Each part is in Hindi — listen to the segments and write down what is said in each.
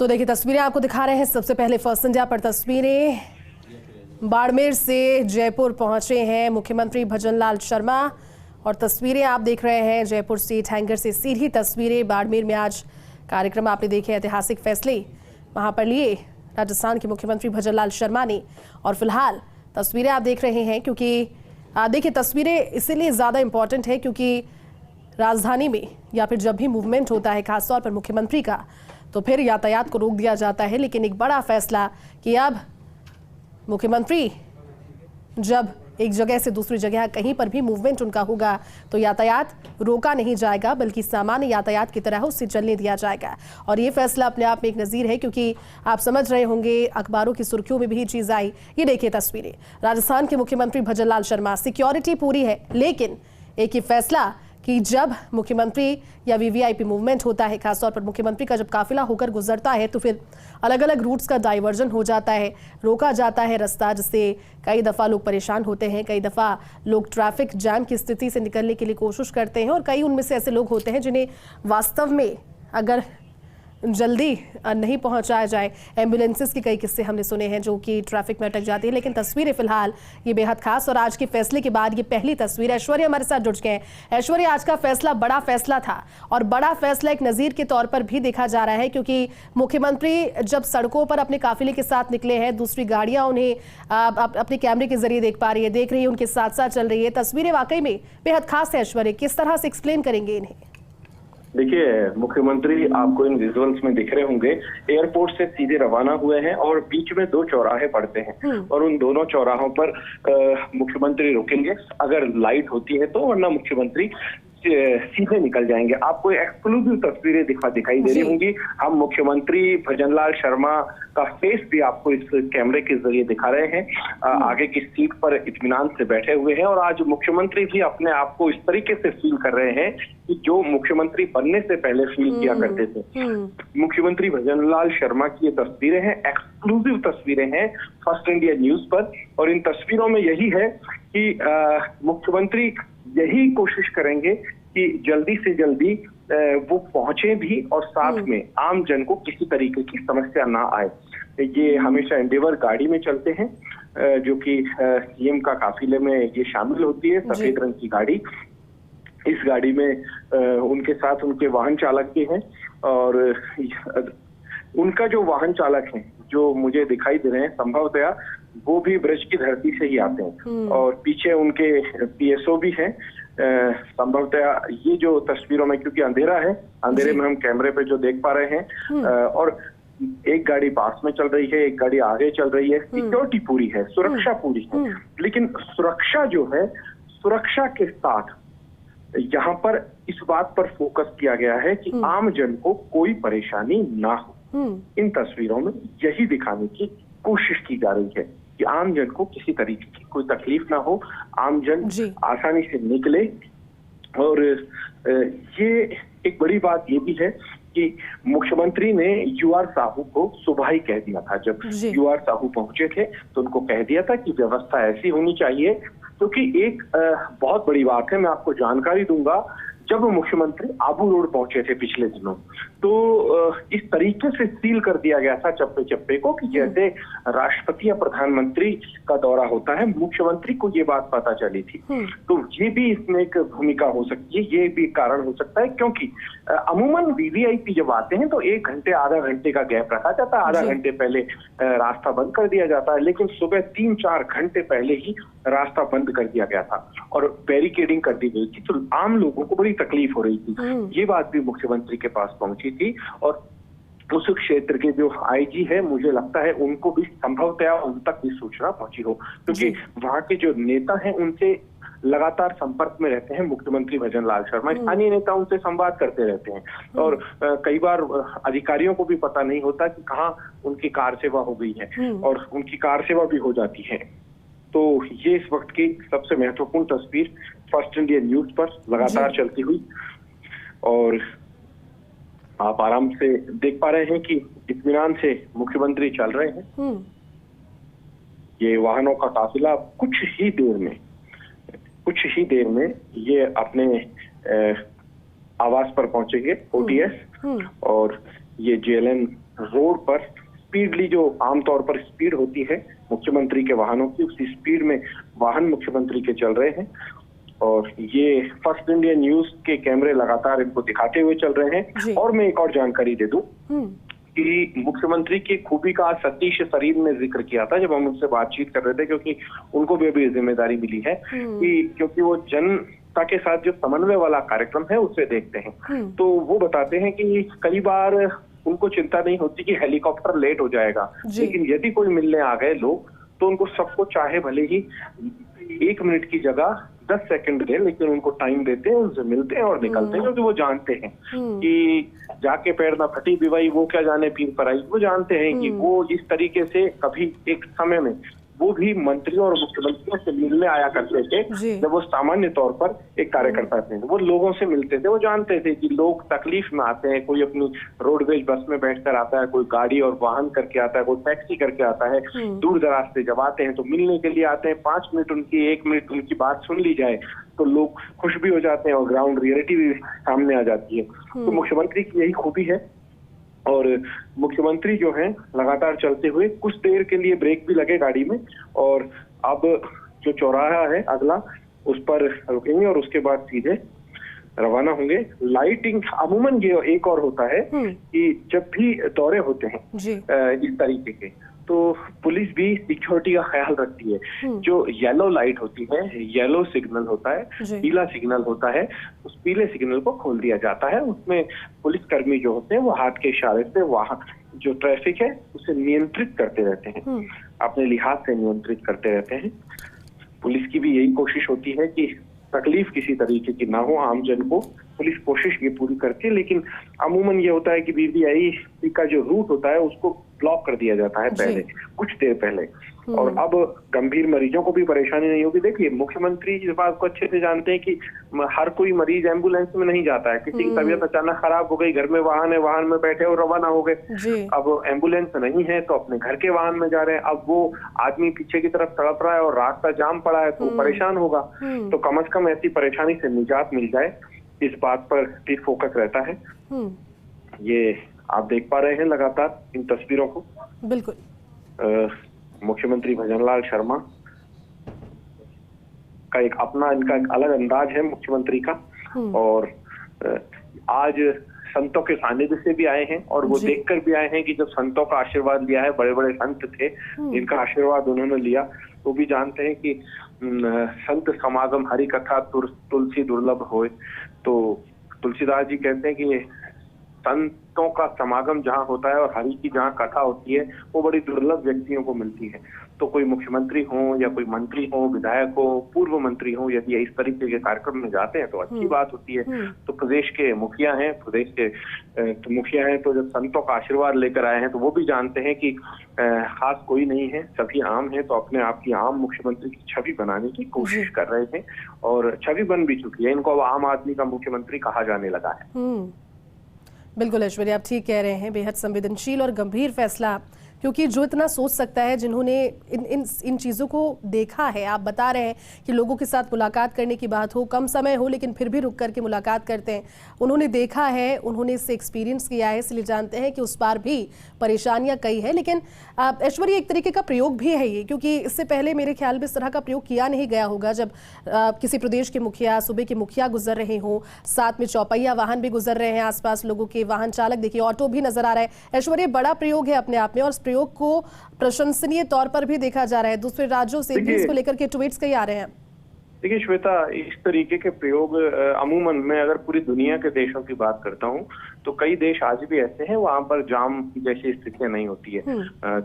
तो देखिए तस्वीरें आपको दिखा रहे हैं। सबसे पहले फर्स्ट इंडिया पर तस्वीरें। बाड़मेर से जयपुर पहुंचे हैं मुख्यमंत्री भजनलाल शर्मा और तस्वीरें आप देख रहे हैं जयपुर स्टेट हैंगर से सीधी तस्वीरें। बाड़मेर में आज कार्यक्रम आपने देखे, ऐतिहासिक फैसले वहां पर लिए राजस्थान के मुख्यमंत्री भजनलाल शर्मा ने। और फिलहाल तस्वीरें आप देख रहे हैं क्योंकि देखिए तस्वीरें इसीलिए ज़्यादा इंपॉर्टेंट है क्योंकि राजधानी में या फिर जब भी मूवमेंट होता है खासतौर पर मुख्यमंत्री का, तो फिर यातायात को रोक दिया जाता है। लेकिन एक बड़ा फैसला कि अब मुख्यमंत्री जब एक जगह से दूसरी जगह कहीं पर भी मूवमेंट उनका होगा तो यातायात रोका नहीं जाएगा बल्कि सामान्य यातायात की तरह उससे चलने दिया जाएगा। और ये फैसला अपने आप में एक नज़ीर है क्योंकि आप समझ रहे होंगे अखबारों की सुर्खियों में भी ये चीज़ आई। ये देखिए तस्वीरें, राजस्थान के मुख्यमंत्री भजनलाल शर्मा, सिक्योरिटी पूरी है लेकिन एक ही फैसला कि जब मुख्यमंत्री या वीवीआईपी मूवमेंट होता है, खासतौर पर मुख्यमंत्री का जब काफिला होकर गुजरता है तो फिर अलग अलग रूट्स का डाइवर्जन हो जाता है, रोका जाता है रास्ता, जिससे कई दफ़ा लोग परेशान होते हैं, कई दफ़ा लोग ट्रैफिक जैम की स्थिति से निकलने के लिए कोशिश करते हैं और कई उनमें से ऐसे लोग होते हैं जिन्हें वास्तव में अगर जल्दी नहीं पहुंचाया जाए, एम्बुलेंसेस के कई किस्से हमने सुने हैं जो कि ट्रैफिक में अटक जाती है। लेकिन तस्वीरें फिलहाल ये बेहद खास और आज के फैसले के बाद ये पहली तस्वीर। ऐश्वर्या हमारे साथ जुड़ गए हैं। ऐश्वर्या, आज का फैसला बड़ा फैसला था और बड़ा फैसला एक नज़ीर के तौर पर भी देखा जा रहा है क्योंकि मुख्यमंत्री जब सड़कों पर अपने काफिले के साथ निकले हैं, दूसरी गाड़ियां उन्हें अपने कैमरे के जरिए देख पा रही है, देख रही है, उनके साथ साथ चल रही है। तस्वीरें वाकई में बेहद खास है। ऐश्वर्या, किस तरह से एक्सप्लेन करेंगे इन्हें? देखिए, मुख्यमंत्री आपको इन विजुअल्स में दिख रहे होंगे, एयरपोर्ट से सीधे रवाना हुए हैं और बीच में दो चौराहे पड़ते हैं और उन दोनों चौराहों पर मुख्यमंत्री रुकेंगे अगर लाइट होती है तो, वरना मुख्यमंत्री सीधे निकल जाएंगे। आपको एक्सक्लूसिव तस्वीरें दिखाई दे रही होंगी। हम मुख्यमंत्री भजनलाल शर्मा का फेस भी आपको इस कैमरे के जरिए दिखा रहे हैं। आगे की सीट पर इत्मीनान से बैठे हुए हैं और आज मुख्यमंत्री भी अपने आप को इस तरीके से फील कर रहे हैं कि जो मुख्यमंत्री बनने से पहले फील किया करते थे। मुख्यमंत्री भजनलाल शर्मा की ये तस्वीरें हैं, एक्सक्लूसिव तस्वीरें हैं फर्स्ट इंडिया न्यूज पर। और इन तस्वीरों में यही है कि मुख्यमंत्री यही कोशिश करेंगे कि जल्दी से जल्दी वो पहुंचे भी और साथ में आम जन को किसी तरीके की समस्या ना आए। ये हमेशा एंडेवर गाड़ी में चलते हैं जो कि सीएम का काफिले में ये शामिल होती है, सफेद रंग की गाड़ी। इस गाड़ी में उनके साथ उनके वाहन चालक भी हैं और उनका जो वाहन चालक है जो मुझे दिखाई दे रहे हैं संभवतया वो भी ब्रज की धरती से ही आते हैं और पीछे उनके पीएसओ भी हैं। संभवतया ये जो तस्वीरों में, क्योंकि अंधेरा है, अंधेरे में हम कैमरे पे जो देख पा रहे हैं और एक गाड़ी पास में चल रही है, एक गाड़ी आगे चल रही है। सिक्योरिटी पूरी है, सुरक्षा पूरी है, लेकिन सुरक्षा जो है, सुरक्षा के साथ यहाँ पर इस बात पर फोकस किया गया है कि आम जन को कोई परेशानी ना हो। इन तस्वीरों में यही दिखाने की कोशिश की जा रही है कि आम जन को किसी तरीके की कोई तकलीफ ना हो, आम जन आसानी से निकले। और ये एक बड़ी बात ये भी है कि मुख्यमंत्री ने यूआर साहू को सुबह ही कह दिया था, जब यूआर साहू पहुंचे थे तो उनको कह दिया था कि व्यवस्था ऐसी होनी चाहिए। क्योंकि एक बहुत बड़ी बात है, मैं आपको जानकारी दूंगा, जब मुख्यमंत्री आबू रोड पहुंचे थे पिछले दिनों तो इस तरीके से सील कर दिया गया था चप्पे चप्पे को कि जैसे राष्ट्रपति या प्रधानमंत्री का दौरा होता है। मुख्यमंत्री को ये बात पता चली थी, तो ये भी इसमें एक भूमिका हो सकती है, ये भी कारण हो सकता है। क्योंकि अमूमन वीवीआईपी जब आते हैं तो 1 घंटे आधा घंटे का गैप रखा जाता है, आधा घंटे पहले रास्ता बंद कर दिया जाता है, लेकिन सुबह 3-4 घंटे पहले ही रास्ता बंद कर दिया गया था और बैरिकेडिंग कर दी गई थी। तो आम लोगों को बड़ी तकलीफ हो रही थी। ये बात भी मुख्यमंत्री के पास पहुंची थी और उस क्षेत्र के जो आईजी है, मुझे लगता है उनको भी संभवतया उन तक भी सूचना पहुंची हो, क्योंकि वहां के जो नेता हैं उनसे लगातार संपर्क में रहते हैं मुख्यमंत्री भजनलाल शर्मा। स्थानीय नेता उनसे संवाद करते रहते हैं और कई बार अधिकारियों को भी पता नहीं होता कि कहाँ उनकी कार सेवा हो गई है और उनकी कार सेवा भी हो जाती है। तो ये इस वक्त की सबसे महत्वपूर्ण तस्वीर फर्स्ट इंडिया न्यूज पर लगातार चलती हुई और आप आराम से देख पा रहे हैं कि इत्मीनान से मुख्यमंत्री चल रहे हैं। ये वाहनों का काफिला कुछ ही देर में ये अपने आवास पर पहुंचेंगे, ओटीएस, और ये जेएलएन रोड पर स्पीडली, जो आमतौर पर स्पीड होती है मुख्यमंत्री के वाहनों की, उसी स्पीड में वाहन मुख्यमंत्री के चल रहे हैं। और ये फर्स्ट इंडिया न्यूज के कैमरे लगातार इनको दिखाते हुए चल रहे हैं। और मैं एक और जानकारी दे दूं कि मुख्यमंत्री की खूबी का सतीश सरीन ने जिक्र किया था जब हम उनसे बातचीत कर रहे थे, क्योंकि उनको भी अभी जिम्मेदारी मिली है कि क्योंकि वो जनता के साथ जो समन्वय वाला कार्यक्रम है उसे देखते हैं। तो वो बताते हैं कि कई बार उनको चिंता नहीं होती कि हेलीकॉप्टर लेट हो जाएगा, लेकिन यदि कोई मिलने आ गए लोग तो उनको सबको चाहे भले ही 1 मिनट की जगह 10 सेकंड दे, लेकिन उनको टाइम देते हैं, उनसे मिलते हैं और निकलते हैं, क्योंकि वो जानते हैं कि जाके पैर ना फटी बिवाई, वो क्या जाने पीर पर आई। वो जानते हैं कि वो इस तरीके से कभी एक समय में वो भी मंत्रियों और मुख्यमंत्रियों से मिलने आया करते थे जब वो सामान्य तौर पर एक कार्यकर्ता थे। वो लोगों से मिलते थे, वो जानते थे कि लोग तकलीफ में आते हैं, कोई अपनी रोडवेज बस में बैठकर आता है, कोई गाड़ी और वाहन करके आता है, कोई टैक्सी करके आता है, दूर दराज से जब आते हैं तो मिलने के लिए आते हैं। 5 मिनट उनकी, 1 मिनट उनकी बात सुन ली जाए तो लोग खुश भी हो जाते हैं और ग्राउंड रियलिटी भी सामने आ जाती है। तो मुख्यमंत्री की यही खूबी है। और मुख्यमंत्री जो हैं लगातार चलते हुए, कुछ देर के लिए ब्रेक भी लगे गाड़ी में, और अब जो चौराहा है अगला उस पर रुकेंगे और उसके बाद सीधे रवाना होंगे। लाइटिंग अमूमन ये एक और होता है कि जब भी दौरे होते हैं इस तरीके के, तो पुलिस भी सिक्योरिटी का ख्याल रखती है। जो येलो लाइट होती है, येलो सिग्नल होता है, पीला सिग्नल होता है, उस पीले सिग्नल को खोल दिया जाता है। उसमें पुलिसकर्मी जो होते हैं वो हाथ के इशारे से वहां जो ट्रैफिक है उसे नियंत्रित करते रहते हैं, अपने लिहाज से नियंत्रित करते रहते हैं। पुलिस की भी यही कोशिश होती है कि तकलीफ किसी तरीके की ना हो आमजन को। पुलिस कोशिश ये पूरी करती है, लेकिन अमूमन ये होता है कि बीबीआई का जो रूट होता है उसको ब्लॉक कर दिया जाता है पहले, कुछ देर पहले। और अब गंभीर मरीजों को भी परेशानी नहीं होगी। देखिए, मुख्यमंत्री इस बात को अच्छे से जानते हैं कि हर कोई मरीज एम्बुलेंस में नहीं जाता है। किसी की तबीयत अचानक खराब हो गई, घर में वाहन है, वाहन में बैठे और रवाना हो गए। अब एम्बुलेंस नहीं है तो अपने घर के वाहन में जा रहे हैं। अब वो आदमी पीछे की तरफ तड़प रहा है और रास्ता जाम पड़ा है तो परेशान होगा। तो कम से कम ऐसी परेशानी से निजात मिल जाए, इस बात पर भी फोकस रहता है। ये आप देख पा रहे हैं लगातार इन तस्वीरों को। बिल्कुल। मुख्यमंत्री भजनलाल शर्मा का एक अपना, इनका एक अलग अंदाज है मुख्यमंत्री का। और आज संतों के सानिध्य से भी आए हैं और वो देखकर भी आए हैं कि जब संतों का आशीर्वाद लिया है, बड़े बड़े संत थे जिनका आशीर्वाद उन्होंने लिया, वो भी जानते हैं कि संत समागम हरि कथा तुलसी दुर्लभ होए। तो तुलसीदास जी कहते हैं कि संतों का समागम जहाँ होता है और हरि की जहाँ कथा होती है वो बड़ी दुर्लभ व्यक्तियों को मिलती है। तो कोई मुख्यमंत्री हो या कोई मंत्री हो, विधायक हो, पूर्व मंत्री हो, यदि इस तरीके के कार्यक्रम में जाते हैं तो अच्छी बात होती है। तो प्रदेश के मुखिया हैं, तो जब संतों का आशीर्वाद लेकर आए हैं तो वो भी जानते हैं कि खास कोई नहीं है, सभी आम हैं। तो अपने आप की आम मुख्यमंत्री की छवि बनाने की कोशिश कर रहे हैं और छवि बन भी चुकी है। इनको अब आम आदमी का मुख्यमंत्री कहा जाने लगा है। बिल्कुल ऐश्वर्या, आप ठीक कह रहे हैं। बेहद संवेदनशील और गंभीर फैसला, क्योंकि जो इतना सोच सकता है, जिन्होंने इन चीज़ों को देखा है। आप बता रहे हैं कि लोगों के साथ मुलाकात करने की बात हो, कम समय हो लेकिन फिर भी रुक करके मुलाकात करते हैं। उन्होंने देखा है, उन्होंने इससे एक्सपीरियंस किया है, इसलिए जानते हैं कि उस पार भी परेशानियां कई है। लेकिन ऐश्वर्या, एक तरीके का प्रयोग भी है ये, क्योंकि इससे पहले मेरे ख्याल में इस तरह का प्रयोग किया नहीं गया होगा। जब किसी प्रदेश के मुखिया, सूबे के मुखिया गुजर रहे हों, साथ में चौपहिया वाहन भी गुजर रहे हैं, आसपास लोगों के वाहन चालक, देखिए ऑटो भी नजर आ रहा है। ऐश्वर्या, बड़ा प्रयोग है अपने आप में और प्रयोग को प्रशंसनीय तौर पर भी देखा जा रहा है। दूसरे राज्यों से भी इसको लेकर के ट्वीट्स कई आ रहे हैं। देखिए श्वेता, इस तरीके के प्रयोग अमूमन मैं अगर पूरी दुनिया के देशों की बात करता हूँ तो कई देश आज भी ऐसे हैं वहां पर जाम जैसी स्थितियां नहीं होती है।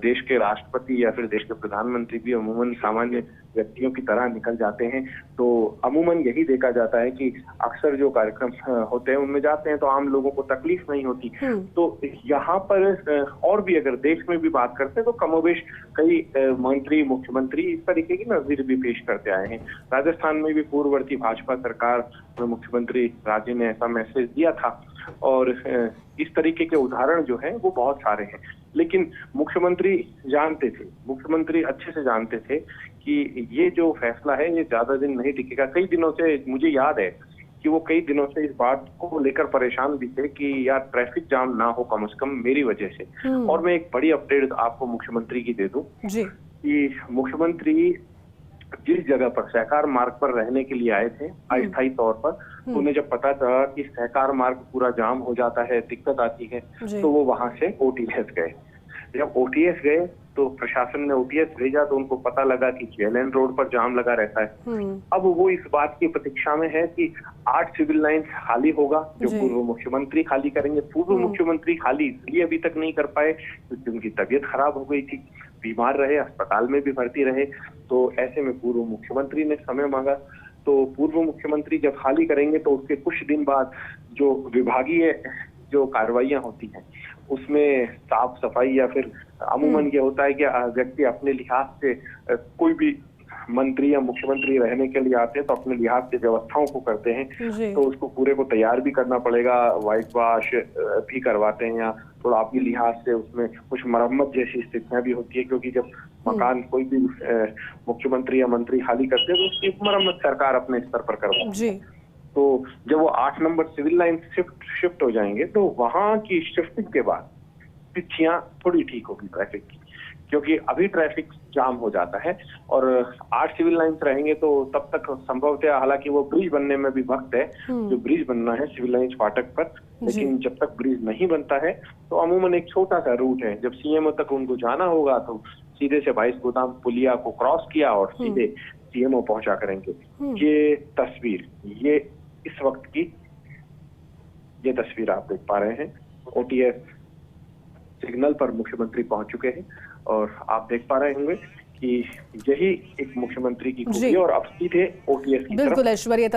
देश के राष्ट्रपति या फिर देश के प्रधानमंत्री भी अमूमन सामान्य व्यक्तियों की तरह निकल जाते हैं। तो अमूमन यही देखा जाता है कि अक्सर जो कार्यक्रम होते हैं उनमें जाते हैं तो आम लोगों को तकलीफ नहीं होती। तो यहाँ पर और भी अगर देश में भी बात करते हैं तो कमोबेश कई मंत्री, मुख्यमंत्री इस तरीके की नजीर भी पेश करते आए हैं। राजस्थान में भी पूर्ववर्ती भाजपा सरकार में मुख्यमंत्री राजे ने ऐसा मैसेज दिया था और इस तरीके के उदाहरण जो हैं वो बहुत सारे हैं। लेकिन मुख्यमंत्री जानते थे, मुख्यमंत्री अच्छे से जानते थे कि ये जो फैसला है ये ज्यादा दिन नहीं टिकेगा। कई दिनों से मुझे याद है कि वो कई दिनों से इस बात को लेकर परेशान भी थे कि यार ट्रैफिक जाम ना हो कम से कम मेरी वजह से। और मैं एक बड़ी अपडेट आपको मुख्यमंत्री की दे दूं जी। कि मुख्यमंत्री जिस जगह पर सहकार मार्ग पर रहने के लिए आए थे अस्थायी तौर पर, तो उन्हें जब पता चला कि सहकार मार्ग पूरा जाम हो जाता है, दिक्कत आती है, तो वो वहां से ओटीएस गए। जब ओटीएस गए तो प्रशासन ने ओटीएस भेजा तो उनको पता लगा कि जेएलएन रोड पर जाम लगा रहता है। अब वो इस बात की प्रतीक्षा में है कि 8 सिविल लाइंस खाली होगा जो पूर्व मुख्यमंत्री खाली करेंगे। पूर्व मुख्यमंत्री खाली इसलिए अभी तक नहीं कर पाए क्योंकि उनकी तबीयत खराब हो गई थी, बीमार रहे, अस्पताल में भी भर्ती रहे। तो ऐसे में पूर्व मुख्यमंत्री ने समय मांगा। तो पूर्व मुख्यमंत्री जब खाली करेंगे तो उसके कुछ दिन बाद जो विभागीय जो कार्रवाइयां होती हैं उसमें साफ सफाई या फिर अमूमन ये होता है कि व्यक्ति अपने लिहाज से कोई भी मंत्री या मुख्यमंत्री रहने के लिए आते हैं तो अपने लिहाज से व्यवस्थाओं को करते हैं। तो उसको पूरे को तैयार भी करना पड़ेगा, व्हाइट वॉश भी करवाते हैं या थोड़ा अपने लिहाज से उसमें कुछ मरम्मत जैसी स्थितियां भी होती है, क्योंकि जब मकान कोई भी मुख्यमंत्री या मंत्री खाली करते हैं तो उसकी मरम्मत सरकार अपने स्तर पर करवाती है। तो जब वो 8 नंबर सिविल लाइन शिफ्ट हो जाएंगे तो वहां की शिफ्टिंग के बाद तिथियां थोड़ी ठीक होगी ट्रैफिक की, क्योंकि अभी ट्रैफिक जाम हो जाता है और 8 सिविल लाइन्स रहेंगे तो तब तक संभवतः, हालांकि वो ब्रिज बनने में भी वक्त है, जो ब्रिज बनना है सिविल लाइन्स फाटक पर, लेकिन जब तक ब्रिज नहीं बनता है तो अमूमन एक छोटा सा रूट है, जब सीएमओ तक उनको जाना होगा तो सीधे से 22 गोदाम पुलिया को क्रॉस किया और सीधे सीएमओ पहुंचा करेंगे। ये तस्वीर, ये इस वक्त की ये तस्वीर आप देख पा रहे हैं। ओटीएस सिग्नल पर मुख्यमंत्री पहुंच चुके हैं और आप देख पा रहे होंगे कि यही एक मुख्यमंत्री की खूबी है और अब सीधे ओटीएस की तरफ बिल्कुल ऐश्वर्या।